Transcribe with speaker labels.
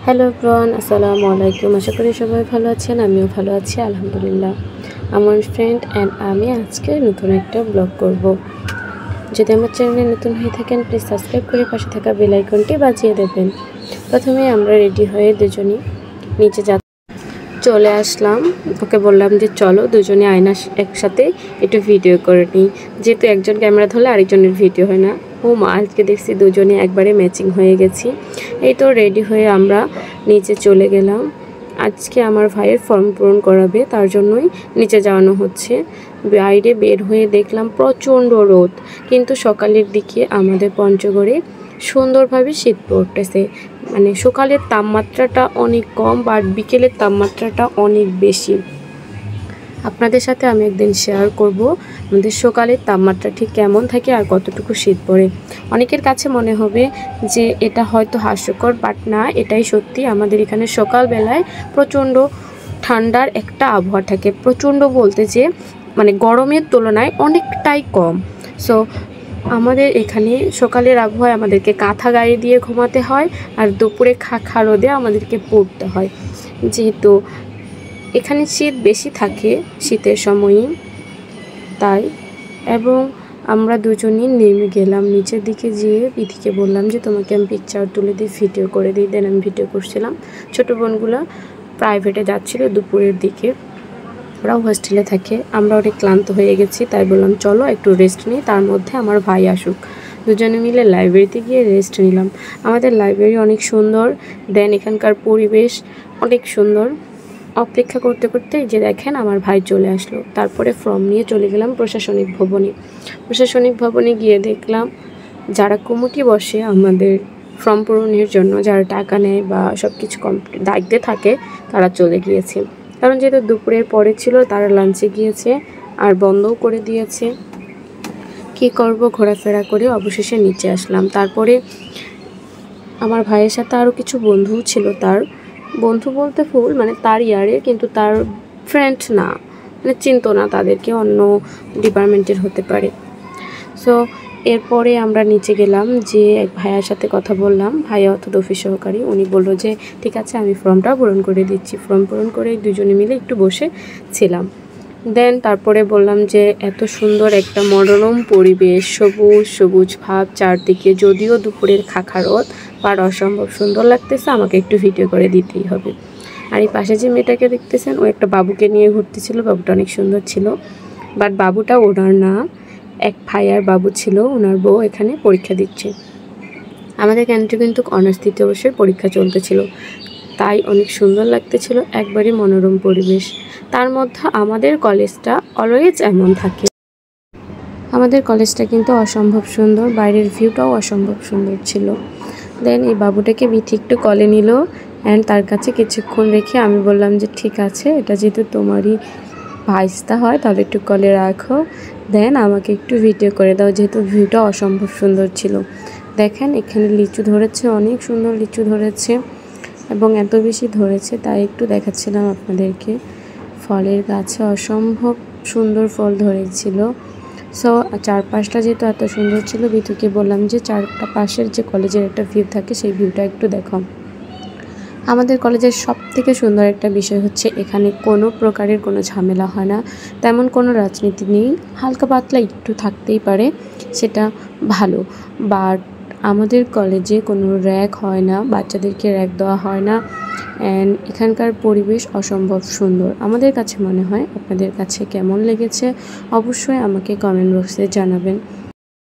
Speaker 1: Hello everyone, আসসালামু আলাইকুম। আশা করি সবাই ভালো আছেন, আমিও ভালো আছি আলহামদুলিল্লাহ। আমার ফ্রেন্ড অ্যান্ড আমি আজকে নতুন একটা ব্লগ করব। যদি আমার চ্যানেলে নতুন হয়ে থাকেন প্লিজ সাবস্ক্রাইব করে পাশে থাকা বেল আইকনটি বাজিয়ে দেবেন। প্রথমে আমরা রেডি হয়ে দুজনই নিচে চলে আসলাম। ওকে বললাম যে চলো দুজনে আয়না একসাথে একটু ভিডিও করে নিই, যেহেতু একজন ক্যামেরা ধরলে আরেকজনের ভিডিও হয় না। ও মা, আজকে দেখছি দুজনে একবারে ম্যাচিং হয়ে গেছি। এই তো রেডি হয়ে আমরা নিচে চলে গেলাম। আজকে আমার ভাইয়ের ফর্ম পূরণ করাবে, তার জন্যই নিচে যাওয়ানো হচ্ছে। বাইরে বের হয়ে দেখলাম প্রচণ্ড রোদ, কিন্তু সকালের দিকে আমাদের পঞ্চগড়ে সুন্দরভাবে শীত পড়তেছে। মানে সকালের তাপমাত্রাটা অনেক কম, বাট বিকেলের তাপমাত্রাটা অনেক বেশি। আপনাদের সাথে আমি একদিন শেয়ার করব আমাদের সকালের তাপমাত্রা ঠিক কেমন থাকে আর কতটুকু শীত পড়ে। অনেকের কাছে মনে হবে যে এটা হয়তো হাস্যকর, বাট না, এটাই সত্যি। আমাদের এখানে সকালবেলায় প্রচণ্ড ঠান্ডার একটা আবহাওয়া থাকে। প্রচণ্ড বলতে যে মানে গরমের তুলনায় অনেকটাই কম। সো আমাদের এখানে সকালের আবহাওয়ায় আমাদেরকে কাঁথা গায়ে দিয়ে ঘুমাতে হয়, আর দুপুরে খা রোদে আমাদেরকে পড়তে হয়, যেহেতু এখানে শীত বেশি থাকে শীতের সময়ই তাই। এবং আমরা দুজনই নেমে গেলাম নিচের দিকে, যেয়ে বিধিকে বললাম যে তোমাকে আমি পিকচার তুলে দিই, ভিডিও করে দিই। দেন আমি ভিডিও করছিলাম। ছোটো বোনগুলো প্রাইভেটে যাচ্ছিলো দুপুরের দিকে, ওরাও হোস্টেলে থাকে। আমরা অনেক ক্লান্ত হয়ে গেছি, তাই বললাম চলো একটু রেস্ট নিই, তার মধ্যে আমার ভাই আসুক। দুজনে মিলে লাইব্রেরিতে গিয়ে রেস্ট নিলাম। আমাদের লাইব্রেরি অনেক সুন্দর, দেন এখানকার পরিবেশ অনেক সুন্দর। অপেক্ষা করতে করতে যে দেখেন আমার ভাই চলে আসলো। তারপরে ফর্ম নিয়ে চলে গেলাম প্রশাসনিক ভবনে। প্রশাসনিক ভবনে গিয়ে দেখলাম যারা কমিটি বসে আমাদের ফর্ম পূরণের জন্য, যারা টাকা নেয় বা সব কিছু দায়িত্বে থাকে, তারা চলে গিয়েছে। কারণ যেহেতু দুপুরের পরে ছিল, তারা লাঞ্চে গিয়েছে আর বন্ধও করে দিয়েছে। কি করব, ঘোরাফেরা করে অবশেষে নিচে আসলাম। তারপরে আমার ভাইয়ের সাথে আরও কিছু বন্ধুও ছিল। তার বন্ধু বলতে ফুল মানে তার ইয়ারে, কিন্তু তার ফ্রেন্ড না, মানে চিনতো না তাদেরকে, অন্য ডিপার্টমেন্টের হতে পারে। সো এরপরে আমরা নিচে গেলাম, যে এক ভাইয়ার সাথে কথা বললাম, ভাইয়া অর্থাৎ অফিস সহকারী। উনি বললো যে ঠিক আছে আমি ফর্মটা পূরণ করে দিচ্ছি। ফর্ম পূরণ করে দুজনে মিলে একটু বসে ছিলাম। দেন তারপরে বললাম যে এত সুন্দর একটা মনোরম পরিবেশ, সবুজ সবুজ ভাব চারদিকে, যদিও দুপুরের খাখা রোদ, আর অসম্ভব সুন্দর লাগতেছে, আমাকে একটু ভিডিও করে দিতেই হবে। আর এই পাশে যে মেয়েটাকে দেখতেছেন, ও একটা বাবুকে নিয়ে ঘুরতেছিল। বাবুটা অনেক সুন্দর ছিল, বাট বাবুটা ওনার না, এক ভাইয়ার বাবু ছিল। ওনার বউ এখানে পরীক্ষা দিচ্ছে। আমাদের ক্যান্টিনে কিন্তু অনার্স তৃতীয় বর্ষের পরীক্ষা চলতেছিল, তাই অনেক সুন্দর লাগতেছিল, একবারই মনোরম পরিবেশ। তার মধ্যে আমাদের কলেজটা অলওয়েজ এমন থাকে। আমাদের কলেজটা কিন্তু অসম্ভব সুন্দর, বাইরের ভিউটাও অসম্ভব সুন্দর ছিল। দেন এই বাবুটাকে বিথি একটু কলে নিল, অ্যান্ড তার কাছে কিছুক্ষণ রেখে আমি বললাম যে ঠিক আছে, এটা যেহেতু তোমারই ভাইস্তা হয় তাহলে একটু কলে রাখো, দেন আমাকে একটু ভিডিও করে দাও, যেহেতু ভিউটা অসম্ভব সুন্দর ছিল। দেখেন এখানে লিচু ধরেছে, অনেক সুন্দর লিচু ধরেছে, এবং এত বেশি ধরেছে তাই একটু দেখাচ্ছিলাম আপনাদেরকে। ফলের গাছে অসম্ভব সুন্দর ফল ধরেছিল। সো চারপাশটা যেহেতু এত সুন্দর ছিল, বিতুকে বললাম যে চারটা পাশের যে কলেজের একটা ভিউ থাকে সেই ভিউটা একটু দেখাও। আমাদের কলেজের সবথেকে সুন্দর একটা বিষয় হচ্ছে এখানে কোনো প্রকারের কোনো ঝামেলা হয় না, তেমন কোনো রাজনীতি নেই। হালকা পাতলা একটু থাকতেই পারে, সেটা ভালো। বাট আমাদের কলেজে কোনো র্যাগ হয় না, বাচ্চাদেরকে র্যাগ দেওয়া হয় না, অ্যান্ড এখানকার পরিবেশ অসম্ভব সুন্দর আমাদের কাছে মনে হয়। আপনাদের কাছে কেমন লেগেছে অবশ্যই আমাকে কমেন্ট বক্সে জানাবেন।